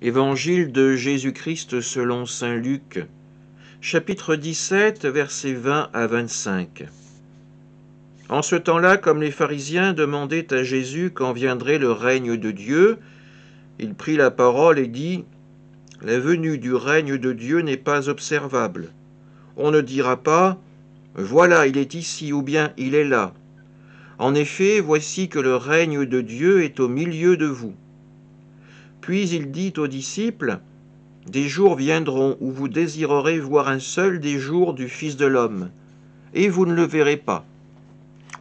Évangile de Jésus-Christ selon saint Luc, chapitre 17, versets 20 à 25. En ce temps-là, comme les pharisiens demandaient à Jésus quand viendrait le règne de Dieu, il prit la parole et dit : « La venue du règne de Dieu n'est pas observable. On ne dira pas : voilà, il est ici, ou bien il est là. En effet, voici que le règne de Dieu est au milieu de vous. Puis il dit aux disciples : des jours viendront où vous désirerez voir un seul des jours du Fils de l'homme, et vous ne le verrez pas.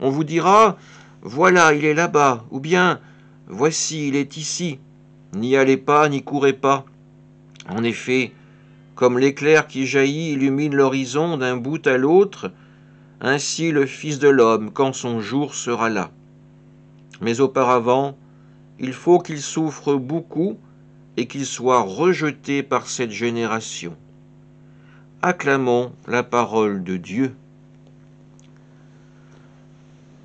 On vous dira : voilà, il est là-bas, ou bien voici, il est ici. N'y allez pas, n'y courez pas. En effet, comme l'éclair qui jaillit illumine l'horizon d'un bout à l'autre, ainsi le Fils de l'homme, quand son jour sera là. Mais auparavant, il faut qu'il souffre beaucoup et qu'il soit rejeté par cette génération. Acclamons la parole de Dieu.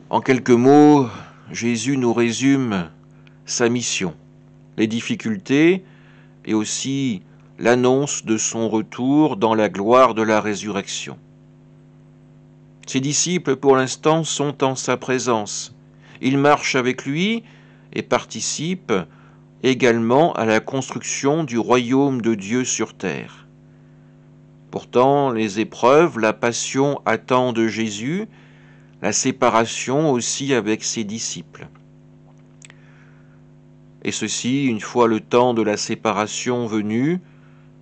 En quelques mots, Jésus nous résume sa mission, les difficultés et aussi l'annonce de son retour dans la gloire de la résurrection. Ses disciples, pour l'instant, sont en sa présence. Ils marchent avec lui et participent également à la construction du royaume de Dieu sur terre. Pourtant, les épreuves, la passion attendent de Jésus, la séparation aussi avec ses disciples. Et ceux-ci, une fois le temps de la séparation venu,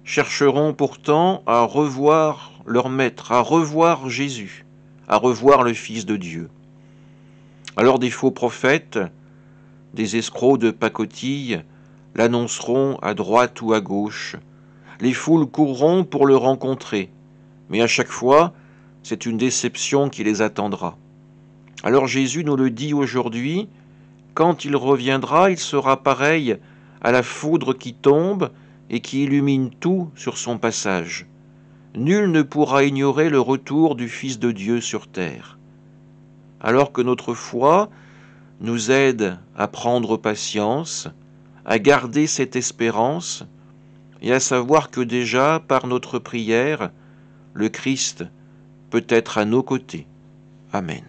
chercheront pourtant à revoir leur Maître, à revoir Jésus, à revoir le Fils de Dieu. Alors des faux prophètes, des escrocs de pacotille, l'annonceront à droite ou à gauche. Les foules courront pour le rencontrer, mais à chaque fois, c'est une déception qui les attendra. Alors Jésus nous le dit aujourd'hui, quand il reviendra, il sera pareil à la foudre qui tombe et qui illumine tout sur son passage. Nul ne pourra ignorer le retour du Fils de Dieu sur terre. Alors que notre foi nous aide à prendre patience, à garder cette espérance et à savoir que déjà, par notre prière, le Christ peut être à nos côtés. Amen.